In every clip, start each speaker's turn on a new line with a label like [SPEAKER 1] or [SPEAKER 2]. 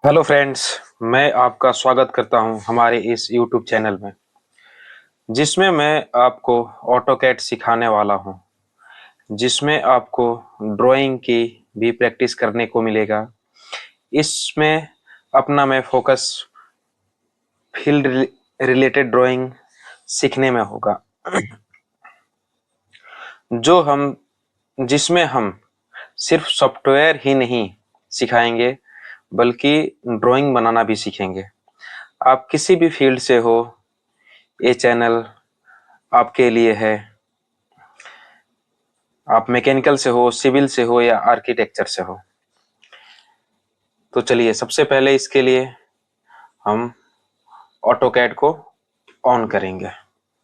[SPEAKER 1] Hello friends. मैं आपका स्वागत करता हूं हमारे इस यूट्यूब चैनल में, जिसमें मैं आपको ऑटोकैड सिखाने वाला हूं, जिसमें आपको ड्राइंग की भी प्रैक्टिस करने को मिलेगा। इसमें अपना मैं फोकस फील्ड रिलेटेड ड्राइंग सीखने में होगा, जो हम जिसमें हम सिर्फ सॉफ्टवेयर ही नहीं सिखाएंगे, बल्कि ड्राइंग बनाना भी सीखेंगे। आप किसी भी फील्ड से हो, ये चैनल आपके लिए है। आप मैकेनिकल से हो, सिविल से हो या आर्किटेक्चर से हो। तो चलिए, सबसे पहले इसके लिए हम ऑटोकैड को ऑन करेंगे,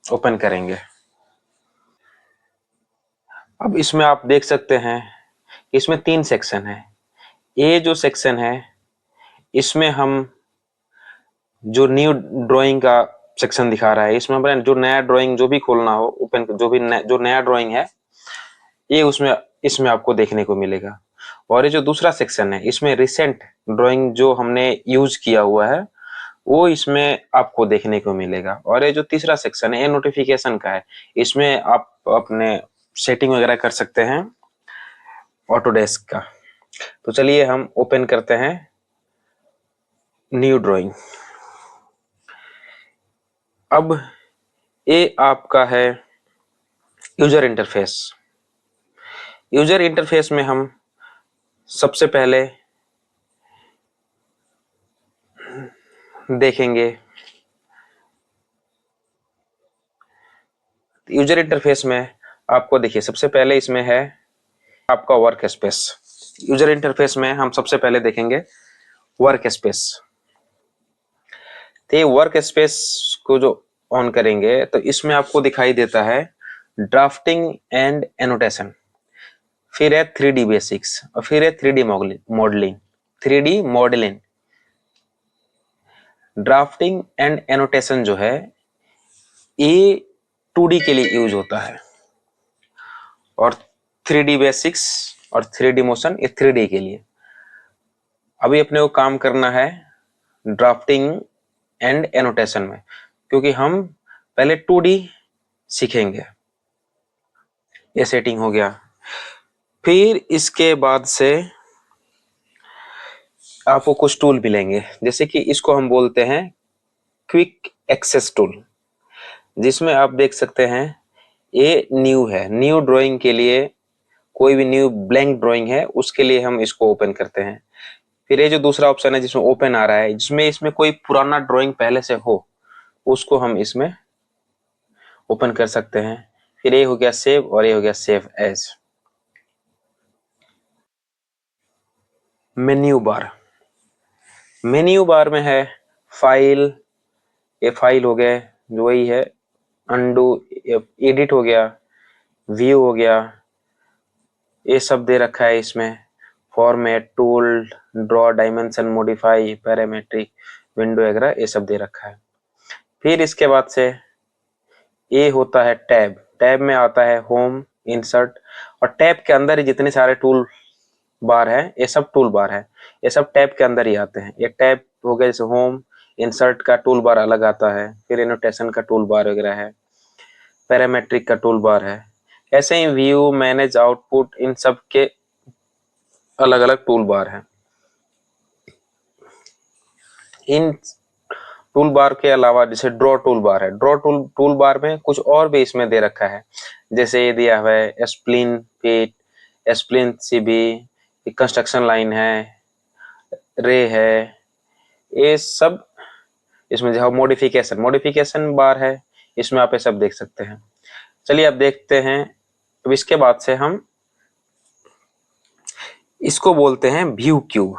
[SPEAKER 1] ओपन करेंगे। अब इसमें आप देख सकते हैं, इसमें 3 सेक्शन है। ये जो सेक्शन है, इसमें हम जो न्यू ड्राइंग का सेक्शन दिखा रहा है, इसमें हमें जो नया ड्राइंग जो भी खोलना हो, ओपन जो नया ड्राइंग है, ये उसमें इसमें आपको देखने को मिलेगा। और ये जो दूसरा सेक्शन है, इसमें रिसेंट ड्राइंग जो हमने यूज किया हुआ है, वो इसमें आपको देखने को मिलेगा। और ये जो तीसरा सेक्शन है, ये नोटिफिकेशन का है। इसमें आप अपने सेटिंग वगैरह कर सकते हैं ऑटोडेस्क का। तो चलिए हम ओपन करते हैं न्यू ड्राइंग। अब ये आपका है यूजर इंटरफेस। यूजर इंटरफेस में हम सबसे पहले देखेंगे, यूजर इंटरफेस में आपको देखिए, सबसे पहले इसमें है आपका वर्क स्पेस। यूजर इंटरफेस में हम सबसे पहले देखेंगे वर्क स्पेस। तो ये वर्क स्पेस को जो ऑन करेंगे, तो इसमें आपको दिखाई देता है ड्राफ्टिंग एंड एनोटेशन, फिर है 3D बेसिक्स, और फिर है 3D modelling. 3D modelling, drafting and annotation जो है, ये 2D के लिए यूज होता है, और 3D बेसिक्स और 3D मोशन ये 3D के लिए। अभी अपने को काम करना है ड्राफ्टिंग एंड एनोटेशन में, क्योंकि हम पहले 2D सीखेंगे। ये सेटिंग हो गया। फिर इसके बाद से आपको कुछ टूल मिलेंगे, जैसे कि इसको हम बोलते हैं क्विक एक्सेस टूल, जिसमें आप देख सकते हैं ये न्यू है। न्यू ड्राइंग के लिए, कोई भी न्यू ब्लैंक ड्राइंग है, उसके लिए हम इसको ओपन करते हैं। फिर ये जो दूसरा ऑप्शन है जिसमें ओपन आ रहा है, जिसमें इसमें कोई पुराना ड्राइंग पहले से हो, उसको हम इसमें ओपन कर सकते हैं। फिर ये हो गया सेव, और ये हो गया save as. Menu bar, menu bar में है फाइल, ये फाइल हो गए जो वही है, अनडू, एडिट हो गया, व्यू हो गया, ये सब दे रखा है इसमें। Format, tool, draw, dimension, modify, parametric, window वगैरह ये सब दे रखा है। फिर इसके बाद से ये होता है टैब। टैब में आता है होम, इंसर्ट, और टैब के अंदर ही जितने सारे टूल बार है, ये सब टूल बार है, ये सब टैब के अंदर ही आते हैं। ये टैब हो गया, जैसे होम, इंसर्ट का टूल बार अलग आता है, फिर एनोटेशन का टूल बार वगैरह है, पैरामेट्रिक का टूल बार है। ऐसे ही व्यू, मैनेज, आउटपुट, इन सब के अलग अलग टूल बार है। इन टूल बार के अलावा जैसे ड्रॉ टूल बार है, ड्रॉ टूल बार में कुछ और भी इसमें दे रखा है, जैसे ये दिया हुआ है स्प्लिन फिट, स्प्लिन सीबी, कंस्ट्रक्शन लाइन है, रे है, ये सब इसमें जो मॉडिफिकेशन, मॉडिफिकेशन बार है, इसमें आप ये सब देख सकते हैं। चलिए अब देखते हैं। अब इसके बाद से हम इसको बोलते हैं view cube.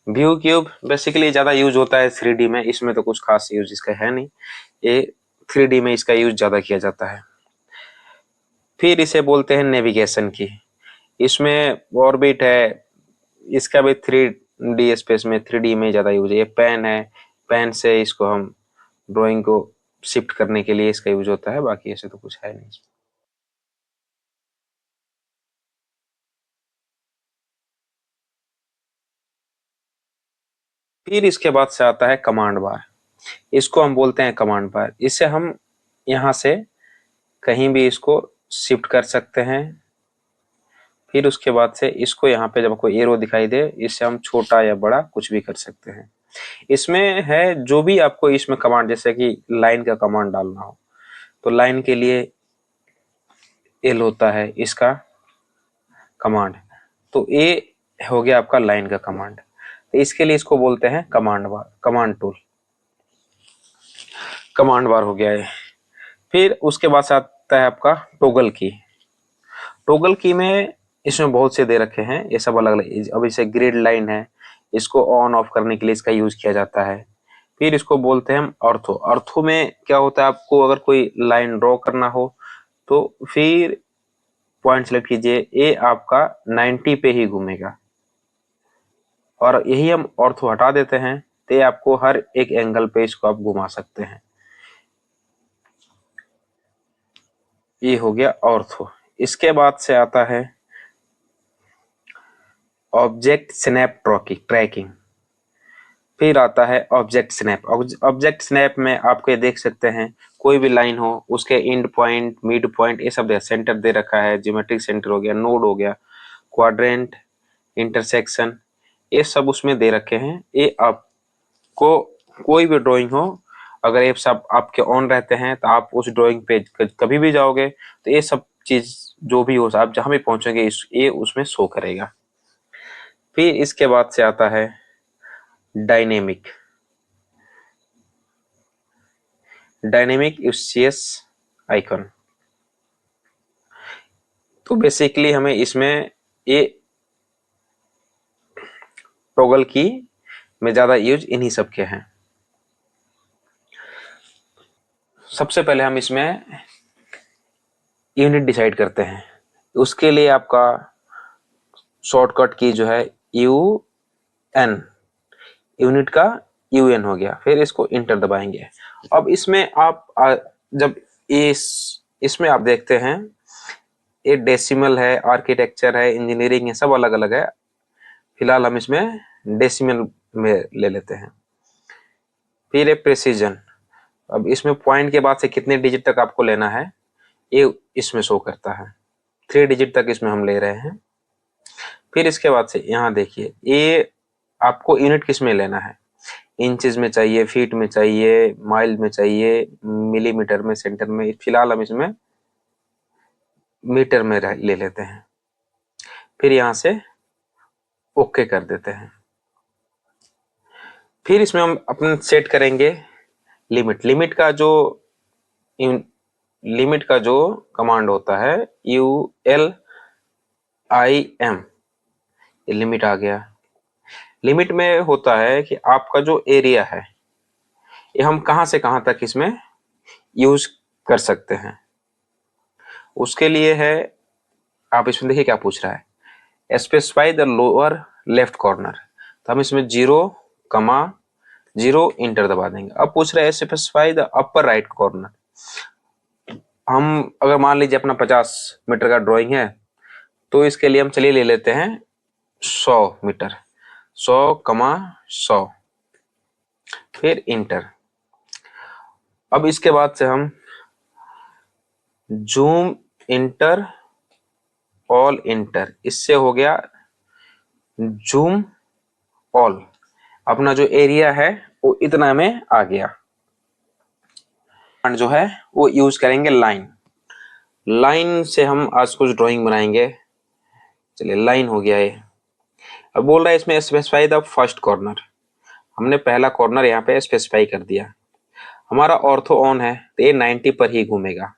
[SPEAKER 1] View cube basically ज्यादा यूज होता है 3D में, इसमें तो कुछ खास यूज इसका है नहीं, ये 3D में इसका यूज ज्यादा किया जाता है। फिर इसे बोलते हैं नेविगेशन की। इसमें ऑर्बिट है, इसका भी 3D स्पेस में, 3D में ज्यादा यूज है। ये पेन है, पेन से इसको हम ड्राइंग को शिफ्ट करने के लिए इसका यूज होता है, बाकी ऐसे तो कुछ है नहीं। फिर इसके बाद से आता है कमांड बार। इसको हम बोलते हैं कमांड बार। इसे हम यहाँ से कहीं भी इसको शिफ्ट कर सकते हैं। फिर उसके बाद से इसको यहाँ पे जब कोई एरो दिखाई दे, इससे हम छोटा या बड़ा कुछ भी कर सकते हैं। इसमें है जो भी आपको इसमें कमांड, जैसे कि लाइन का कमांड डालना हो तो लाइन के लिए एल होता है इसका कमांड, तो ए हो गया आपका लाइन का कमांड। तो इसके लिए इसको बोलते हैं कमांड बार, कमांड टूल, कमांड बार हो गया है। फिर उसके बाद से आता है आपका टोगल की। टोगल की में इसमें बहुत से दे रखे हैं, ये सब अलग अलग। अब इसे ग्रिड लाइन है, इसको ऑन ऑफ करने के लिए इसका यूज किया जाता है। फिर इसको बोलते हैं हम ऑर्थो। ऑर्थो में क्या होता है, आपको अगर कोई लाइन ड्रॉ करना हो तो फिर पॉइंट सेलेक्ट कीजिए, ए आपका 90 पे ही घूमेगा, और यही हम ऑर्थो हटा देते हैं तो ये आपको हर एक एंगल पे इसको आप घुमा सकते हैं। ये हो गया ऑर्थो। इसके बाद से आता है ऑब्जेक्ट स्नैप ट्रैकिंग। फिर आता है ऑब्जेक्ट स्नैप। ऑब्जेक्ट स्नैप में आपको ये देख सकते हैं, कोई भी लाइन हो उसके एंड पॉइंट, मिड पॉइंट, ये सब दे, सेंटर दे रखा है, ज्योमेट्रिक सेंटर हो गया, नोड हो गया, क्वाड्रेंट, इंटरसेक्शन, ये सब उसमें दे रखे हैं। ये आपको कोई भी ड्राइंग हो, अगर ये सब आपके ऑन रहते हैं तो आप उस ड्राइंग पे कभी भी जाओगे तो ये सब चीज जो भी हो, आप जहां भी पहुंचोगे ये उसमें शो करेगा। फिर इसके बाद से आता है डायनेमिक। Dynamic UCS icon. तो बेसिकली हमें इसमें ये टॉगल की में ज्यादा यूज इन्हीं सब के हैं। सबसे पहले हम इसमें यूनिट डिसाइड करते हैं। उसके लिए आपका शॉर्टकट की जो है यू एन, यूनिट का यूएन हो गया। फिर इसको इंटर दबाएंगे। अब इसमें आप जब इसमें आप देखते हैं ये डेसिमल है, आर्किटेक्चर है, इंजीनियरिंग है, सब अलग अलग है। फिलहाल हम इसमें डेसिमल में ले लेते हैं। फिर ये प्रेसिजन। अब इसमें पॉइंट के बाद से कितने डिजिट तक आपको लेना है ये इसमें शो करता है, 3 डिजिट तक इसमें हम ले रहे हैं। फिर इसके बाद से यहाँ देखिए, ये आपको यूनिट किस में लेना है, इंचेस में चाहिए, फीट में चाहिए, माइल में चाहिए, मिलीमीटर में, सेंटर में। फिलहाल हम इसमें मीटर में ले लेते हैं। फिर यहाँ से ओके कर देते हैं। फिर इसमें हम अपने सेट करेंगे लिमिट। लिमिट का जो कमांड होता है ULIM, ये लिमिट आ गया। लिमिट में होता है कि आपका जो एरिया है ये हम कहां से कहां तक इसमें यूज कर सकते हैं। उसके लिए है, आप इसमें देखिए क्या पूछ रहा है, specify the lower left corner. तो हम इसमें 0,0 इंटर दबा देंगे। अब पूछ रहा है specify the upper right corner. हम अगर मान लीजिए अपना 50 मीटर का ड्राइंग है तो इसके लिए हम चलिए ले लेते हैं 100 मीटर, 100,100, फिर इंटर। अब इसके बाद से हम जूम इंटर, ऑल इंटर, इससे हो गया जूम ऑल। अपना जो एरिया है वो इतना में आ गया। जो है वो यूज करेंगे लाइन। लाइन से हम आज कुछ ड्राइंग बनाएंगे। चलिए लाइन हो गया ये। अब बोल रहा है इसमें स्पेसिफाई द फर्स्ट कॉर्नर। हमने पहला कॉर्नर यहाँ पे स्पेसिफाई कर दिया। हमारा ऑर्थो ऑन है तो ये 90 पर ही घूमेगा।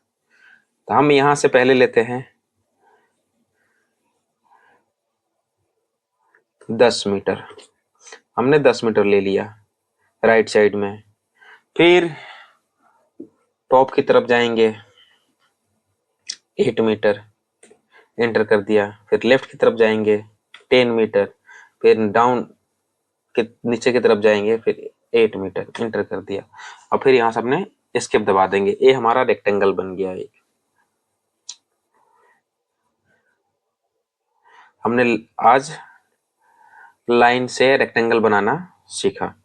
[SPEAKER 1] तो हम यहां से पहले लेते हैं 10 मीटर। हमने 10 मीटर ले लिया राइट साइड में। फिर टॉप की तरफ जाएंगे 8 मीटर, एंटर कर दिया। फिर लेफ्ट की तरफ जाएंगे 10 मीटर, फिर डाउन के नीचे की तरफ जाएंगे, फिर 8 मीटर, एंटर कर दिया। और फिर यहाँ से अपने एस्केप दबा देंगे। ये हमारा रेक्टेंगल बन गया एक। हमने आज लाइन से रेक्टेंगल बनाना सीखा।